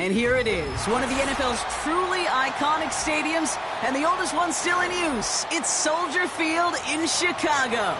And here it is, one of the NFL's truly iconic stadiums, and the oldest one still in use. It's Soldier Field in Chicago.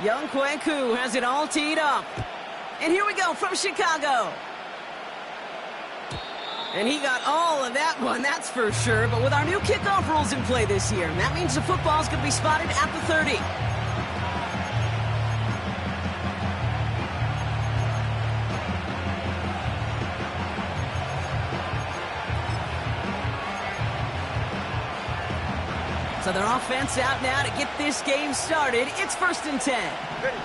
Young Kweku has it all teed up. And here we go from Chicago. And he got all of that one, that's for sure. But with our new kickoff rules in play this year, that means the football's going to be spotted at the 30. So their offense out now to get this game started. It's 1st and 10. Ready.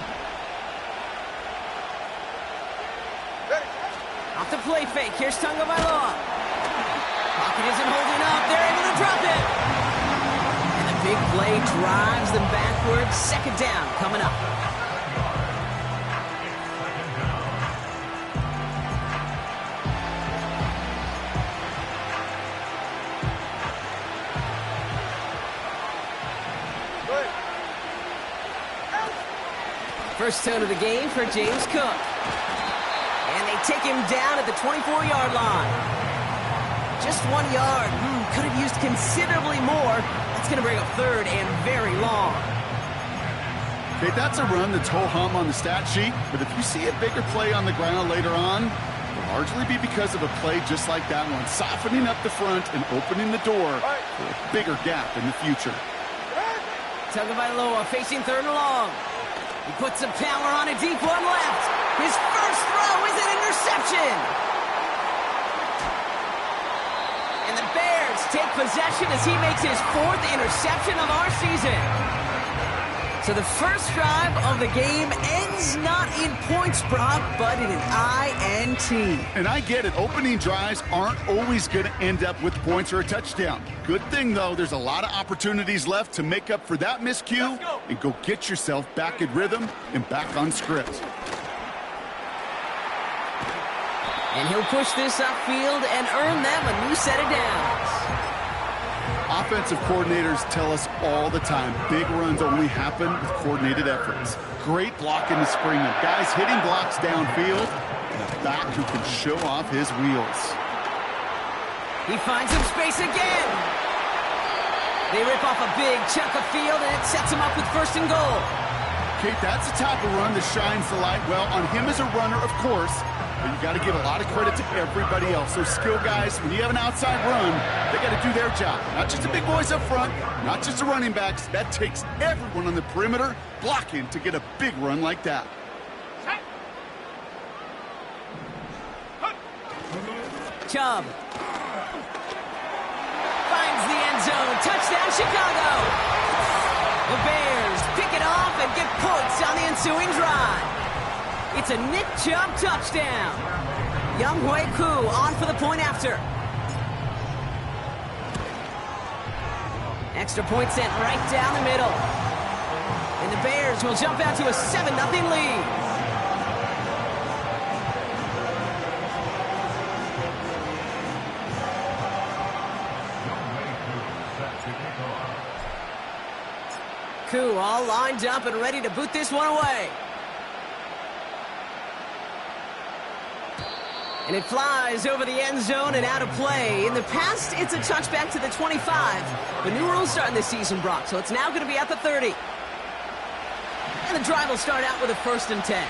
Off the play fake. Here's Tagovailoa. Pocket isn't holding up. They're able to drop it. And the big play drives them backwards. 2nd down coming up. First tone of the game for James Cook. And they take him down at the 24-yard line. Just 1 yard. Could have used considerably more. That's going to bring up 3rd and very long. Okay, that's a run that's ho-hum on the stat sheet, but if you see a bigger play on the ground later on, it'll largely be because of a play just like that one, softening up the front and opening the door for a bigger gap in the future. Tagovailoa facing 3rd and long. He puts some power on a deep one left. His first throw is an interception. And the Bears take possession as he makes his 4th interception of our season. So the first drive of the game ends not in points, Brock, but in an INT. And I get it. Opening drives aren't always going to end up with points or a touchdown. Good thing, though, there's a lot of opportunities left to make up for that miscue and go get yourself back in rhythm and back on script. And he'll push this upfield and earn them a new set of downs. Offensive coordinators tell us all the time, big runs only happen with coordinated efforts. Great blocking to spring them. Guys hitting blocks downfield, and a back who can show off his wheels. He finds some space again. They rip off a big chunk of field, and it sets him up with 1st and goal. Kate, that's the type of run that shines the light well on him as a runner, of course, but you got to give a lot of credit to everybody else. Those skill guys, when you have an outside run, they got to do their job. Not just the big boys up front, not just the running backs. That takes everyone on the perimeter blocking to get a big run like that. Chubb finds the end zone. Touchdown, Chicago. The Bears pick it off and get points on the ensuing drive. It's a Nick Chubb touchdown. Young Kweku on for the point after. Extra point sent right down the middle. And the Bears will jump out to a 7-0 lead. Koo all lined up and ready to boot this one away. And it flies over the end zone and out of play. In the past, it's a touchback to the 25. The new rules starting this season, Brock, so it's now going to be at the 30. And the drive will start out with a 1st and 10.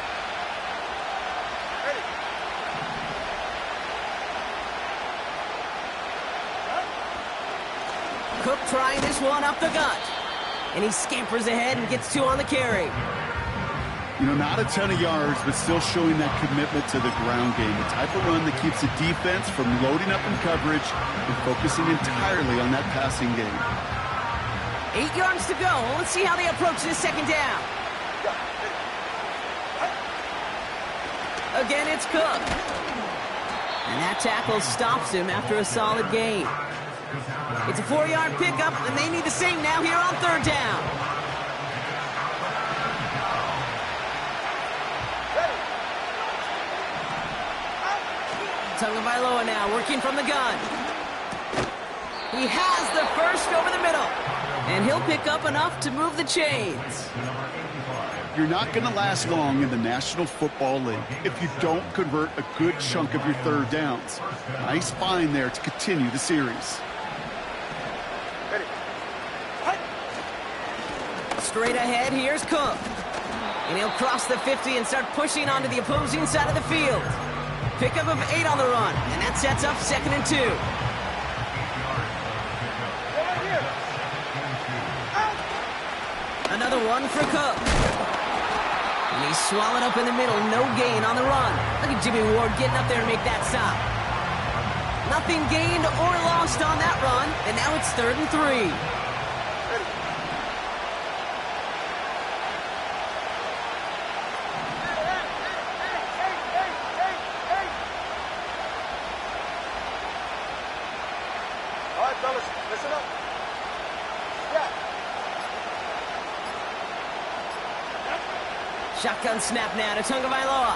Cook trying this one up the gut. And he scampers ahead and gets 2 on the carry. You know, not a ton of yards, but still showing that commitment to the ground game. The type of run that keeps the defense from loading up in coverage and focusing entirely on that passing game. 8 yards to go. Let's see how they approach this 2nd down. Again, it's Cook. And that tackle stops him after a solid gain. It's a 4-yard pickup, and they need the same now here on 3rd down. Tagovailoa now working from the gun. He has the first over the middle, and he'll pick up enough to move the chains. You're not going to last long in the National Football League if you don't convert a good chunk of your 3rd downs. Nice find there to continue the series. Straight ahead, here's Cook. And he'll cross the 50 and start pushing onto the opposing side of the field. Pickup of 8 on the run, and that sets up 2nd and 2. Another one for Cook. And he's swallowed up in the middle, no gain on the run. Look at Jimmy Ward getting up there to make that stop. Nothing gained or lost on that run, and now it's 3rd and 3. All right, fellas, listen up. Shotgun snap now to Tagovailoa.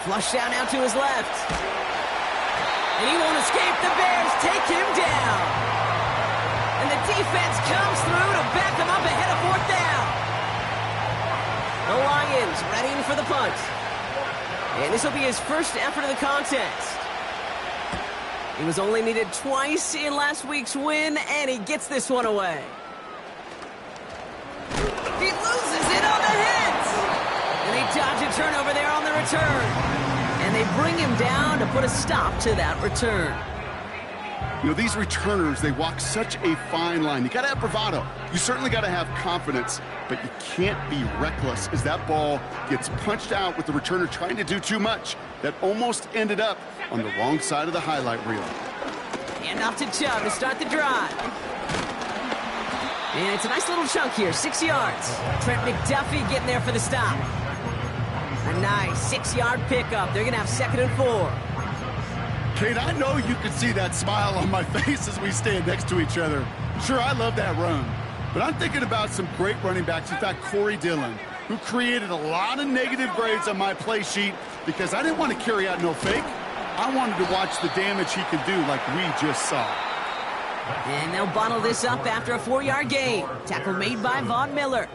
Flush down now to his left. And he won't escape. The Bears take him down. And the defense comes through to back him up ahead of 4th down. The Lions readying for the punt. And this will be his first effort of the contest. He was only needed twice in last week's win, and he gets this one away. He loses it on the hit! And they dodge a turnover there on the return. And they bring him down to put a stop to that return. You know, these returners, they walk such a fine line. You got to have bravado. You certainly got to have confidence, but you can't be reckless as that ball gets punched out with the returner trying to do too much. That almost ended up on the wrong side of the highlight reel. And off to Chubb to start the drive. And it's a nice little chunk here, 6 yards. Trent McDuffie getting there for the stop. A nice 6-yard pickup. They're going to have 2nd and 4. Kate, I know you can see that smile on my face as we stand next to each other. Sure, I love that run. But I'm thinking about some great running backs. In fact, Corey Dillon, who created a lot of negative grades on my play sheet because I didn't want to carry out no fake. I wanted to watch the damage he could do like we just saw. And they'll bottle this up after a 4-yard gain. Tackle made by Von Miller.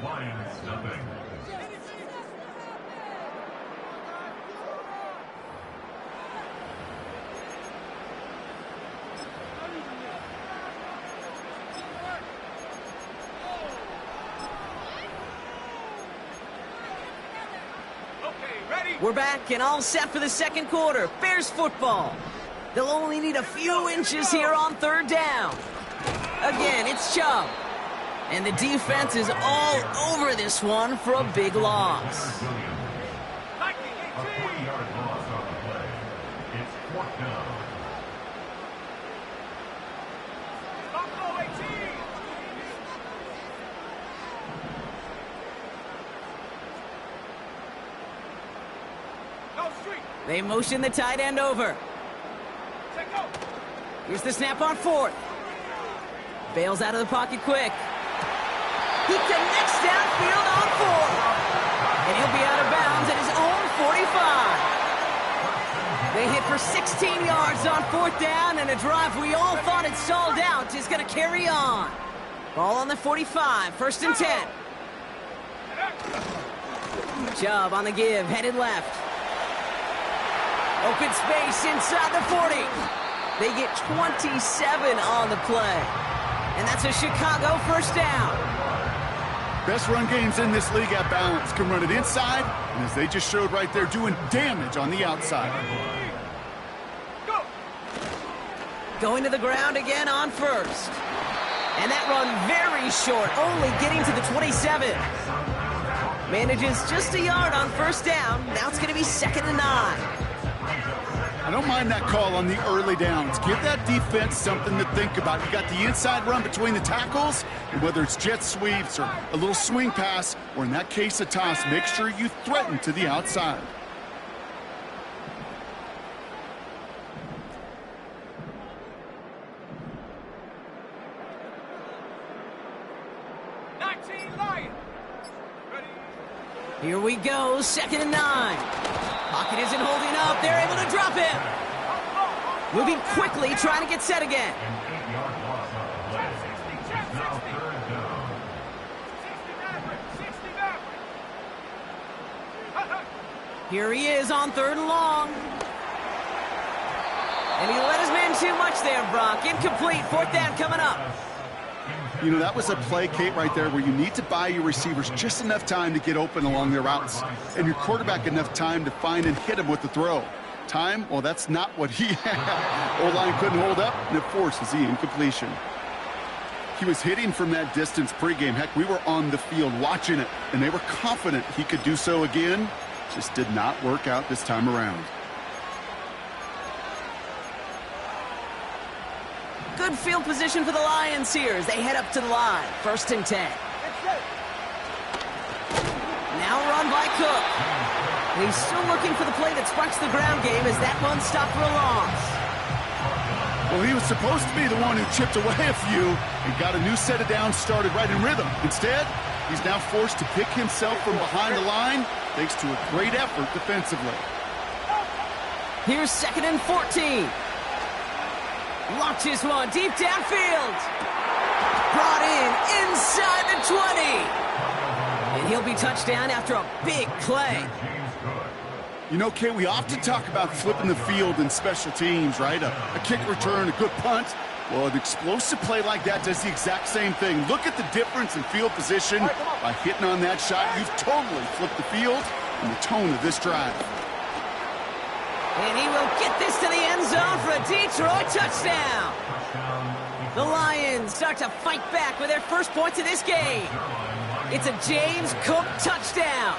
We're back and all set for the 2nd quarter. Bears football. They'll only need a few inches here on 3rd down. Again, it's Chubb. And the defense is all over this one for a big loss. They motion the tight end over. Here's the snap on 4th. Bails out of the pocket quick. He connects downfield on 4th. And he'll be out of bounds at his own 45. They hit for 16 yards on 4th down, and a drive we all thought had stalled out is going to carry on. Ball on the 45, 1st and 10. Chubb on the give, headed left. Open space inside the 40. They get 27 on the play. And that's a Chicago 1st down. Best run games in this league at balance can run it inside, and as they just showed right there, doing damage on the outside. Go. Going to the ground again on 1st. And that run very short, only getting to the 27. Manages just a yard on 1st down. Now it's going to be 2nd and 9. I don't mind that call on the early downs. Give that defense something to think about. You got the inside run between the tackles, and whether it's jet sweeps or a little swing pass, or in that case a toss, make sure you threaten to the outside. Here we go, 2nd and 9. Pocket isn't holding up. They're able to drop him. Moving quickly, trying to get set again. Here he is on 3rd and long. And he let his man too much there, Brock. Incomplete, 4th down coming up. You know, that was a play, Kate, right there where you need to buy your receivers just enough time to get open along their routes, and your quarterback enough time to find and hit him with the throw. Time, well, that's not what he had. O-line couldn't hold up, and it forces the incompletion. He was hitting from that distance pregame. Heck, we were on the field watching it, and they were confident he could do so again. Just did not work out this time around. Good field position for the Lions here as they head up to the line. 1st and 10. Now run by Cook. And he's still looking for the play that sparks the ground game as that one stopped for a loss. Well, he was supposed to be the one who chipped away a few and got a new set of downs started right in rhythm. Instead, he's now forced to pick himself from behind the line thanks to a great effort defensively. Here's 2nd and 14. Launches one deep downfield. Brought in inside the 20. And he'll be touchdown after a big play. You know, Kay, we often talk about flipping the field in special teams, right? A kick return, a good punt. Well, an explosive play like that does the exact same thing. Look at the difference in field position. By hitting on that shot, you've totally flipped the field and the tone of this drive. And he will get this to the end zone for a Detroit touchdown. The Lions start to fight back with their first points of this game. It's a James Cook touchdown.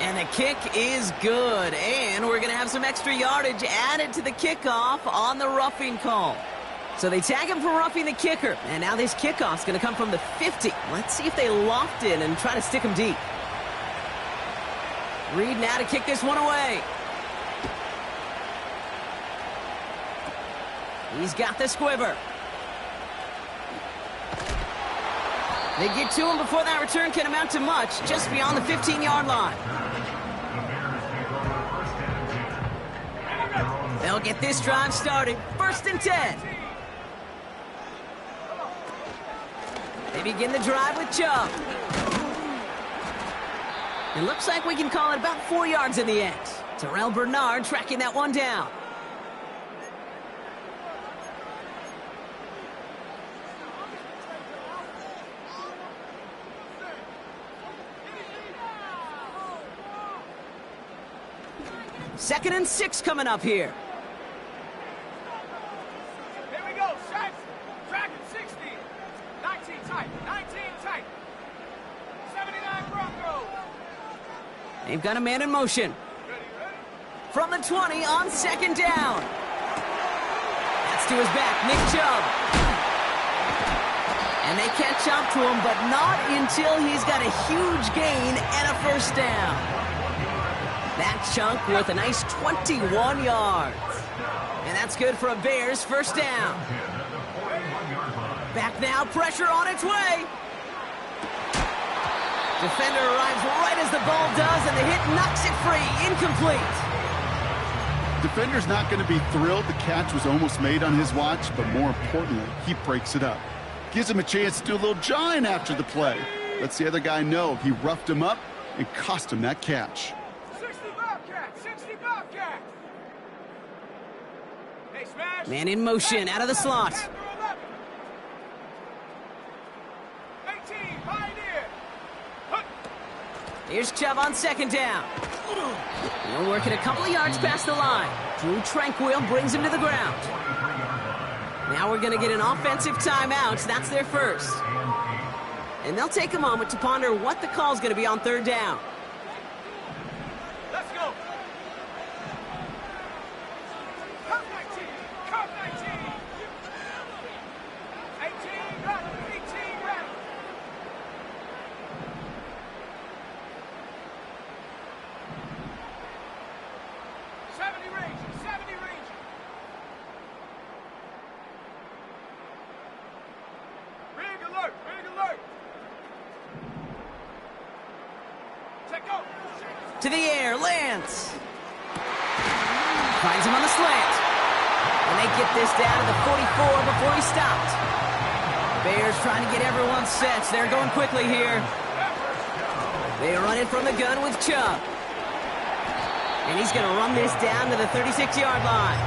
And the kick is good. And we're going to have some extra yardage added to the kickoff on the roughing call. So they tag him for roughing the kicker. And now this kickoff's going to come from the 50. Let's see if they loft it and try to stick him deep. Reed now to kick this one away. He's got the squiver. They get to him before that return can amount to much, just beyond the 15-yard line. They'll get this drive started. 1st and 10. They begin the drive with Chubb. It looks like we can call it about 4 yards in the end. Terrell Bernard tracking that one down. Second and 6 coming up here. Here we go, Stripes. Track at 60. 19 tight. 19 tight. 79 Broncos. They've got a man in motion. From the 20 on 2nd down. That's to his back, Nick Chubb. And they catch up to him, but not until he's got a huge gain and a 1st down. That chunk worth a nice 21 yards. And that's good for a Bears 1st down. Back now, pressure on its way. Defender arrives right as the ball does, and the hit knocks it free. Incomplete. Defender's not going to be thrilled the catch was almost made on his watch, but more importantly, he breaks it up. Gives him a chance to do a little jawing after the play. Lets the other guy know he roughed him up and cost him that catch. 60 Bobcat. 60 Bobcat. Hey, smash. Man in motion, out of the slot. 18, Pioneer. Here's Chubb on 2nd down. He'll work it a couple of yards past the line. Drew Tranquil brings him to the ground. Now we're going to get an offensive timeout. That's their first. And they'll take a moment to ponder what the call's going to be on 3rd down. Let's go. Cup 19. Cup 19. 18, run. 18, run. Rig alert! Rig alert! To the air, Lance. Finds him on the slant. And they get this down to the 44 before he stopped. Bears trying to get everyone set. They're going quickly here. They run it from the gun with Chubb. And he's going to run this down to the 36-yard line.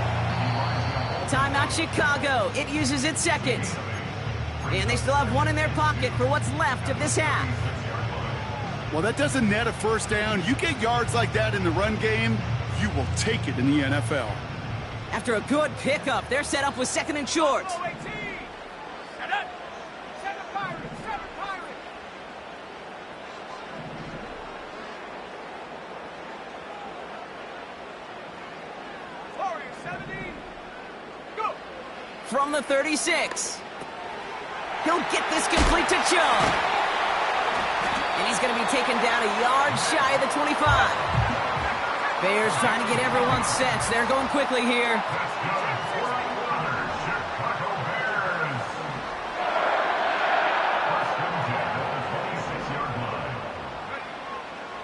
Timeout Chicago. It uses its second. And they still have one in their pocket for what's left of this half. Well, that doesn't net a first down. You get yards like that in the run game, you will take it in the NFL. After a good pickup, they're set up with second and short. From the 36. He'll get this complete to Chubb. And he's going to be taken down a yard shy of the 25. Bears trying to get everyone set. They're going quickly here.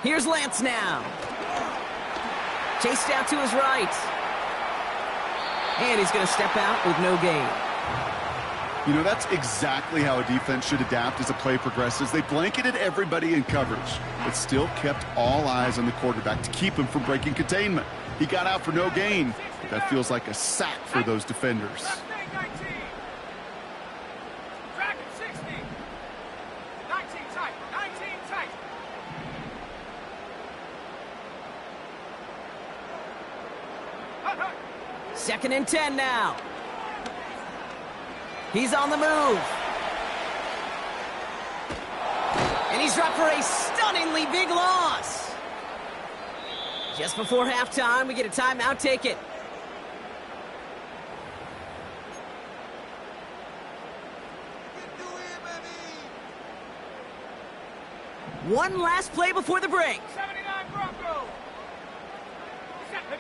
Here's Lance now. Chased out to his right. And he's going to step out with no gain. You know, that's exactly how a defense should adapt as the play progresses. They blanketed everybody in coverage, but still kept all eyes on the quarterback to keep him from breaking containment. He got out for no gain, but that feels like a sack for those defenders. Second and 10 now. He's on the move. And he's dropped for a stunningly big loss. Just before halftime, we get a timeout. Take it. One last play before the break. 79 Broncos. Zeppelin.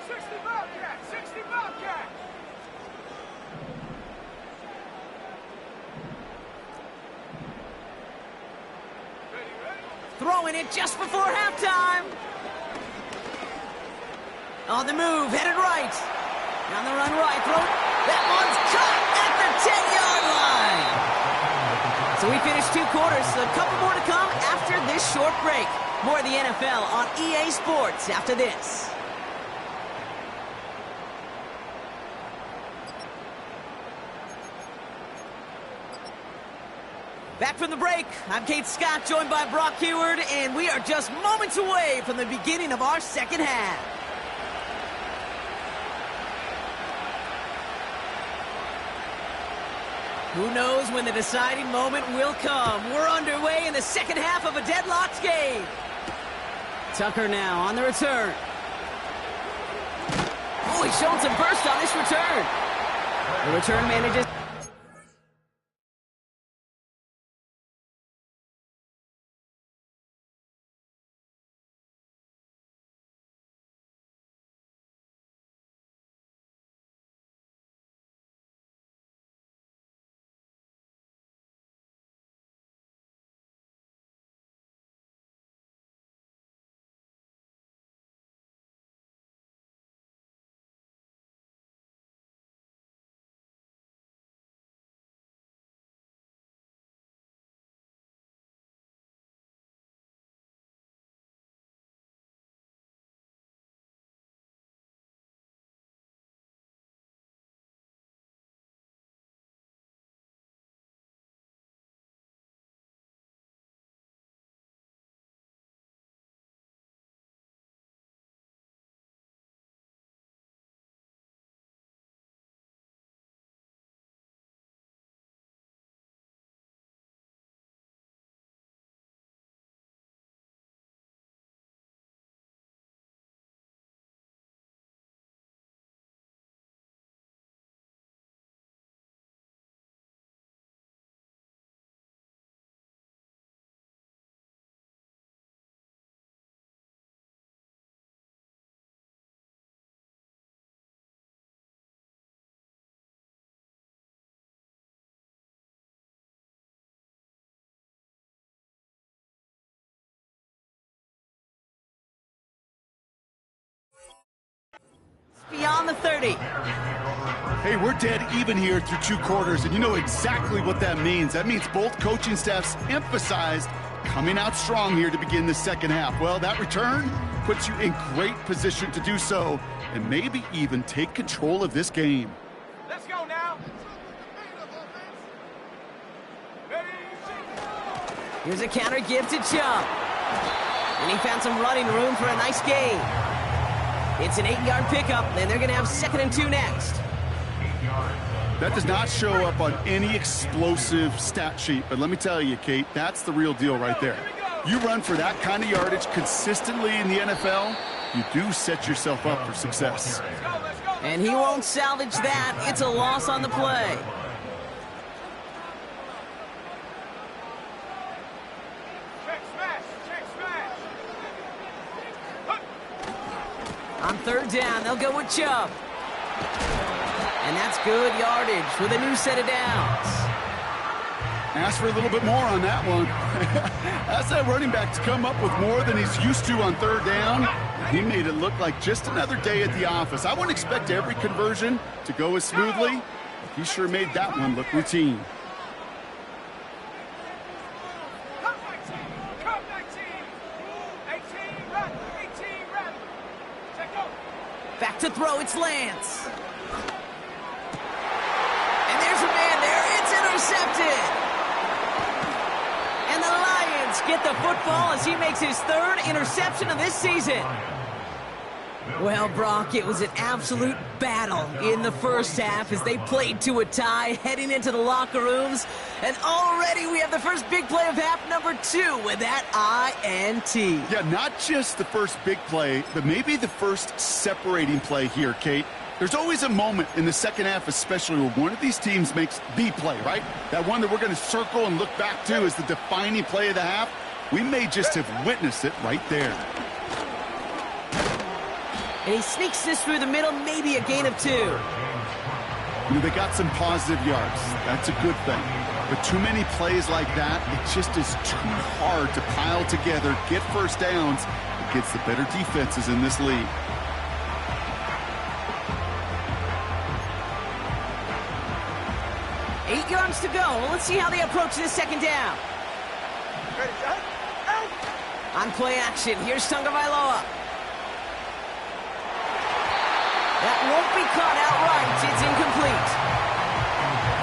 60 Bobcats. 60 Bobcats. Throwing it just before halftime. On the move, headed right. On the run right, throw. That one's caught at the 10-yard line. So we finished 2 quarters, so a couple more to come after this short break. More of the NFL on EA Sports after this. Back from the break, I'm Kate Scott, joined by Brock Huard, and we are just moments away from the beginning of our second half. Who knows when the deciding moment will come? We're underway in the second half of a deadlocked game. Tucker now on the return. Oh, he's showing some burst on this return. The return manages. on the 30. Hey, we're dead even here through 2 quarters, and you know exactly what that means. That means both coaching staffs emphasized coming out strong here to begin the second half. Well, that return puts you in great position to do so and maybe even take control of this game. Let's go now. Ready? Here's a counter give to Chubb. And he found some running room for a nice gain. It's an 8-yard pickup, and they're going to have 2nd and 2 next. That does not show up on any explosive stat sheet, but let me tell you, Kate, that's the real deal right there. You run for that kind of yardage consistently in the NFL, you do set yourself up for success. And he won't salvage that. It's a loss on the play. Check smash. Check smash. On 3rd down, they'll go with Chubb. And that's good yardage with a new set of downs. Ask for a little bit more on that one. Ask that running back to come up with more than he's used to on 3rd down. He made it look like just another day at the office. I wouldn't expect every conversion to go as smoothly, but he sure made that one look routine. Come 19. Come 19. 18 run. 18 run. Check go. Back to throw, it's Lance. And there's a man there. It's intercepted. And the Lions get the football as he makes his 3rd interception of this season. Well, Brock, it was an absolute battle in the first half as they played to a tie, heading into the locker rooms. And already we have the first big play of half number 2 with that INT. Yeah, not just the first big play, but maybe the first separating play here, Kate. There's always a moment in the second half, especially where one of these teams makes the play, right? That one that we're going to circle and look back to as the defining play of the half. We may just have witnessed it right there. And he sneaks this through the middle, maybe a gain of 2. You know, they got some positive yards. That's a good thing. But too many plays like that, it just is too hard to pile together, get first downs against the better defenses in this league. Eight yards to go. Well, let's see how they approach this 2nd down. Ready, out. On play action, here's Tagovailoa. That won't be caught outright. It's incomplete.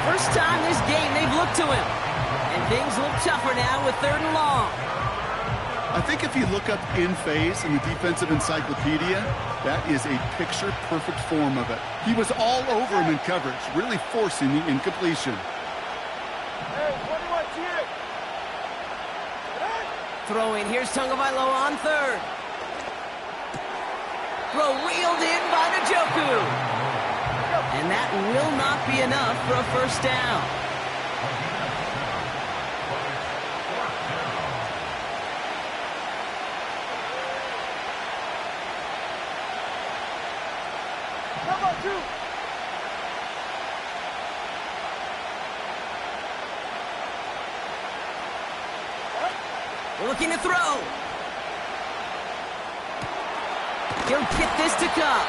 First time this game they've looked to him. And things look tougher now with 3rd and long. I think if you look up in phase in the defensive encyclopedia, that is a picture-perfect form of it. He was all over him in coverage, really forcing the incompletion. Hey, 21 here. Throwing, here's Tagovailoa on 3rd. Throw reeled in by Njoku. And that will not be enough for a first down. Number 2. Looking to throw. He'll get this to Cup.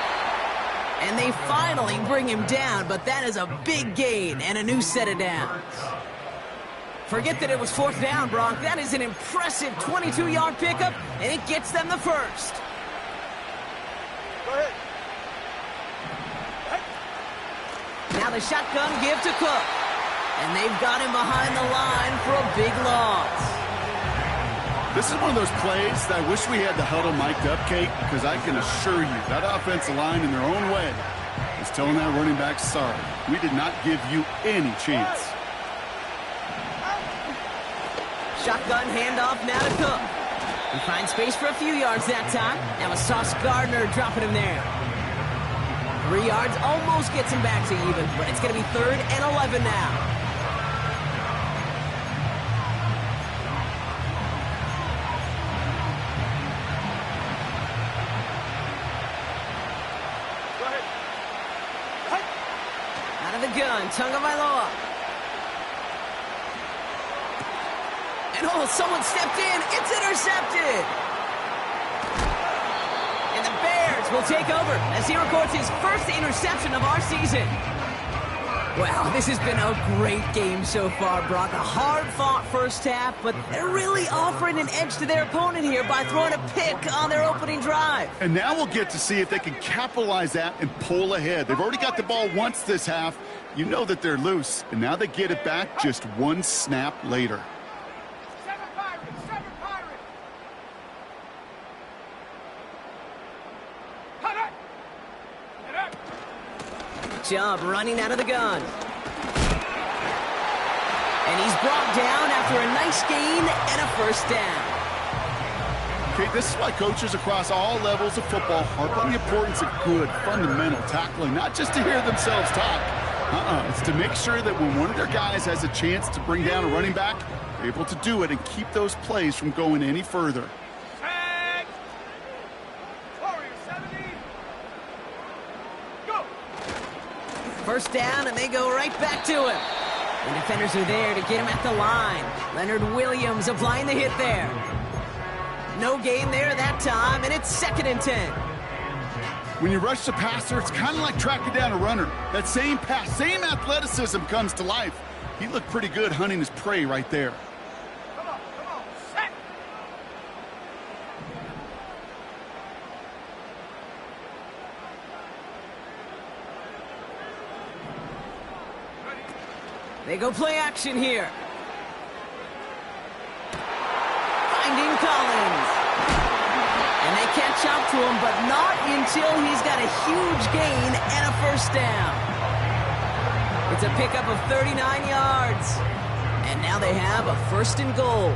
And they finally bring him down, but that is a big gain and a new set of downs. Forget that it was 4th down, Brock. That is an impressive 22-yard pickup, and it gets them the first. Go ahead. Now the shotgun give to Cook. And they've got him behind the line for a big loss. This is one of those plays that I wish we had the huddle mic'd up, Kate, because I can assure you that offensive line in their own way is telling that running back, sorry, we did not give you any chance. Shotgun handoff now to Cook. He finds space for a few yards that time. Now it's Sauce Gardner dropping him there. 3 yards almost gets him back to even, but it's going to be 3rd and 11 now. Gun, Tagovailoa. And oh, someone stepped in. It's intercepted. And the Bears will take over as he records his first interception of our season. Well, this has been a great game so far, Brock. A hard-fought first half, but they're really offering an edge to their opponent here by throwing a pick on their opening drive. And now we'll get to see if they can capitalize that and pull ahead. They've already got the ball once this half. You know that they're loose, and now they get it back just one snap later. Seven Pirates! Seven Pirates! Cut it! Get up! Good job running out of the gun. And he's brought down after a nice gain and a first down. Okay, this is why coaches across all levels of football harp on the importance of good, fundamental tackling, not just to hear themselves talk. It's to make sure that when one of their guys has a chance to bring down a running back, they're able to do it and keep those plays from going any further. Set! Warrior 70! Go! First down, and they go right back to him. The defenders are there to get him at the line. Leonard Williams applying the hit there. No gain there that time, and it's 2nd and 10. When you rush the passer, it's kind of like tracking down a runner. That same pass, same athleticism comes to life. He looked pretty good hunting his prey right there. Come on, set! They go play action here. Finding Collins. And they catch up to him, but not until he's got a huge gain and a first down. It's a pickup of 39 yards. And now they have a 1st and goal.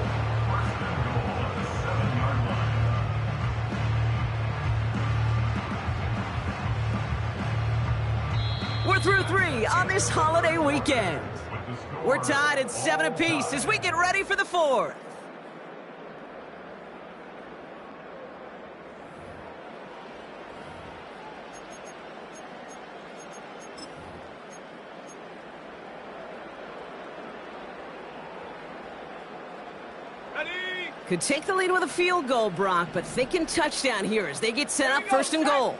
We're through 3 on this holiday weekend. We're tied at 7 apiece as we get ready for the 4th. Ready! Could take the lead with a field goal, Brock, but thinking touchdown here as they get set up 1st and goal.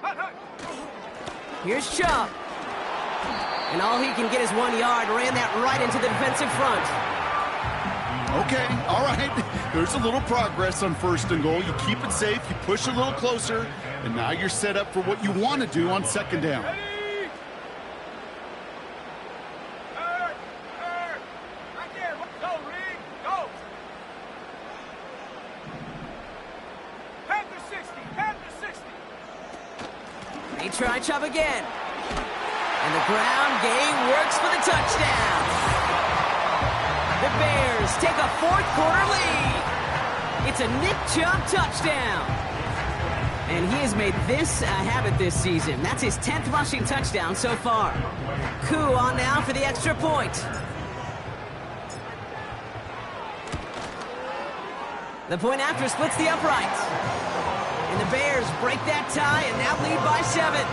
Hut, hut! Here's Chubb. And all he can get is 1 yard. Ran that right into the defensive front. Okay, all right. There's a little progress on 1st and goal. You keep it safe, you push a little closer, and now you're set up for what you want to do on 2nd down. Ready! Third! Right there! Go, Reed! Go! Panther 60! Panther 60! They try Chubb again. And the ground game works for the touchdown. The Bears take a 4th quarter lead. It's a Nick Chubb touchdown. And he has made this a habit this season. That's his 10th rushing touchdown so far. Koo on now for the extra point. The point after splits the uprights. And the Bears break that tie and now lead by 7.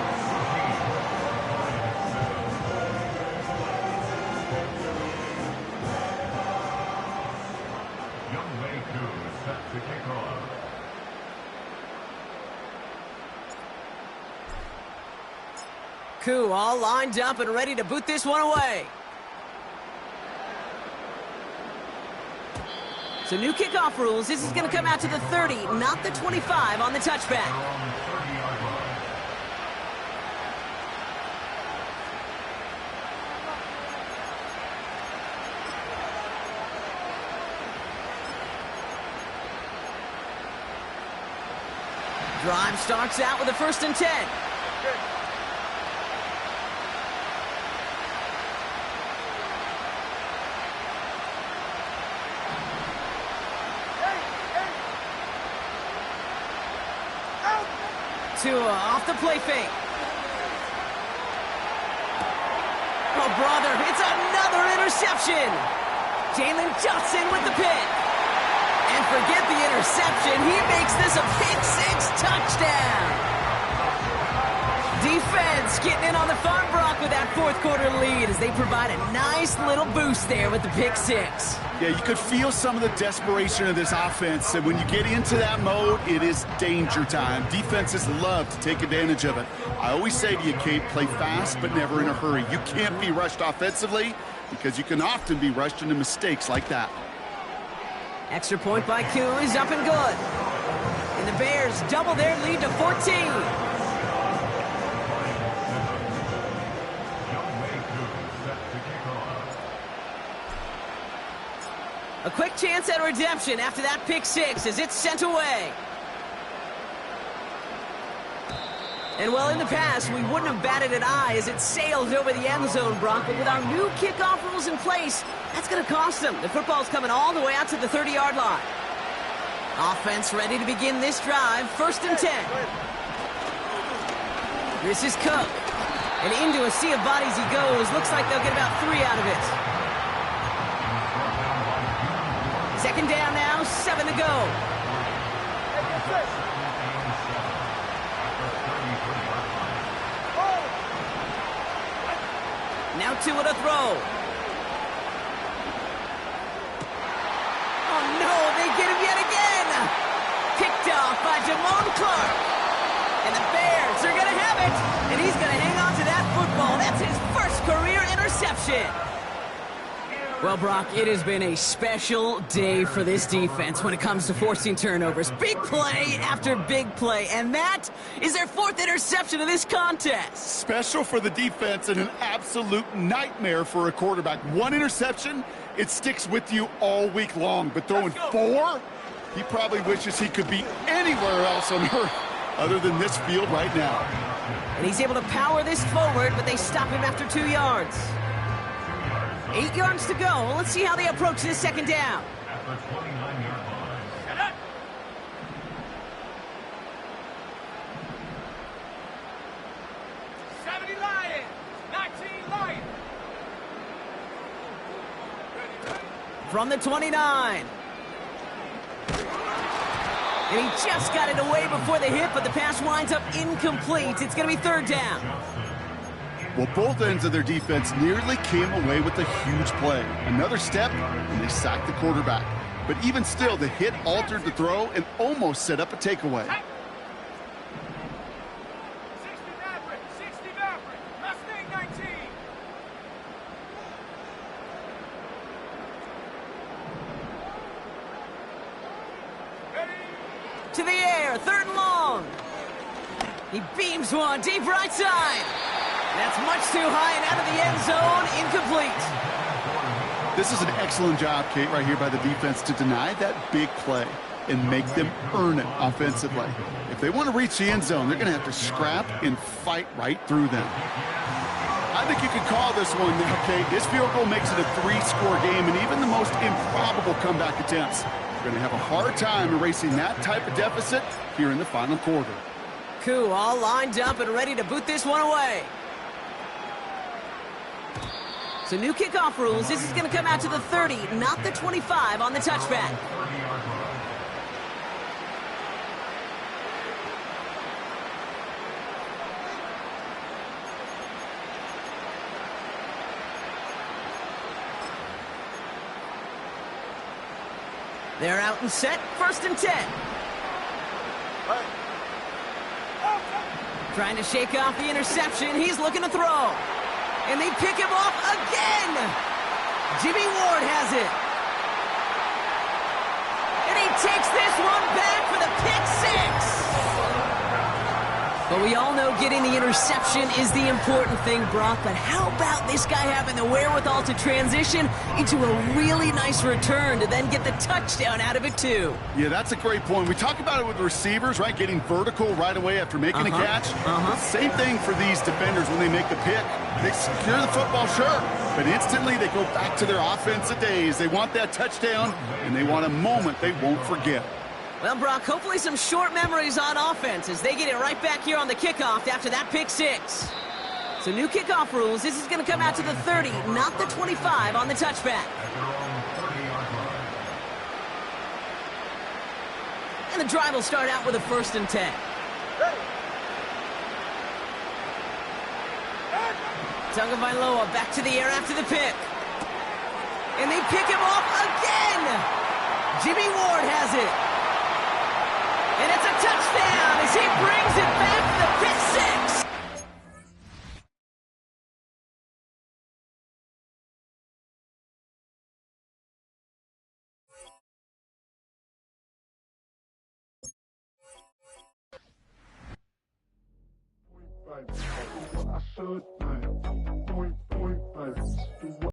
Koo all lined up and ready to boot this one away. So new kickoff rules. This is going to come out to the 30, not the 25 on the touchback. Drive starts out with a 1st and 10. Tua off the play fake. Oh, brother, it's another interception. Jalen Johnson with the pick. And forget the interception. He makes this a pick 6 touchdown. Defense getting in on the farm, Brock, with that fourth quarter lead as they provide a nice little boost there with the pick six. Yeah, you could feel some of the desperation of this offense, and when you get into that mode, it is danger time. Defenses love to take advantage of it. I always say to you, Kate, play fast but never in a hurry. You can't be rushed offensively because you can often be rushed into mistakes like that. Extra point by Koo is up and good. And the Bears double their lead to 14. A quick chance at redemption after that pick six as it's sent away. And well, in the past, we wouldn't have batted an eye as it sails over the end zone, Brock. But with our new kickoff rules in place, that's going to cost them. The football's coming all the way out to the 30-yard line. Offense ready to begin this drive. 1st and 10. This is Cook. And into a sea of bodies he goes. Looks like they'll get about 3 out of it. 2nd down now, 7 to go. Now 2 at a throw. Oh no, they get him yet again. Picked off by Jamon Clark. And the Bears are going to have it. And he's going to hang on to that football. That's his first career interception. Well, Brock, it has been a special day for this defense when it comes to forcing turnovers. Big play after big play, and that is their 4th interception of this contest. Special for the defense and an absolute nightmare for a quarterback. 1 interception, it sticks with you all week long, but throwing 4, he probably wishes he could be anywhere else on earth other than this field right now. And he's able to power this forward, but they stop him after 2 yards. 8 yards to go. Let's see how they approach this 2nd down. Set up. Lions, 19 Lions. From the 29. And he just got it away before the hit, but the pass winds up incomplete. It's going to be 3rd down. Well, both ends of their defense nearly came away with a huge play. Another step, and they sacked the quarterback. But even still, the hit altered the throw and almost set up a takeaway. 60 Maverick, Mustang 19. Ready. To the air, 3rd and long. He beams one deep right side. That's much too high and out of the end zone, incomplete. This is an excellent job, Kate, right here by the defense to deny that big play and make them earn it offensively. If they want to reach the end zone, they're going to have to scrap and fight right through them. I think you could call this one now, Kate. This field goal makes it a 3-score game, and even the most improbable comeback attempts are going to have a hard time erasing that type of deficit here in the final quarter. Koo all lined up and ready to boot this one away. So new kickoff rules. This is going to come out to the 30, not the 25 on the touchback. They're out and set. 1st and 10. Trying to shake off the interception. He's looking to throw. And they pick him off again. Jimmy Ward has it. And he takes this one back for the pick six. But we all know getting the interception is the important thing, Brock. But how about this guy having the wherewithal to transition into a really nice return to then get the touchdown out of it, too? Yeah, that's a great point. We talk about it with the receivers, right? Getting vertical right away after making a catch. Same thing for these defenders when they make the pick. They secure the football, sure, but instantly they go back to their offensive days. They want that touchdown, and they want a moment they won't forget. Well, Brock, hopefully some short memories on offense as they get it right back here on the kickoff after that pick six. So new kickoff rules. This is going to come out to the 30, not the 25 on the touchback. And the drive will start out with a 1st and 10. Tagovailoa back to the air after the pick. And they pick him off again. Jimmy Ward has it. And it's a touchdown as he brings it back to the pick six. I should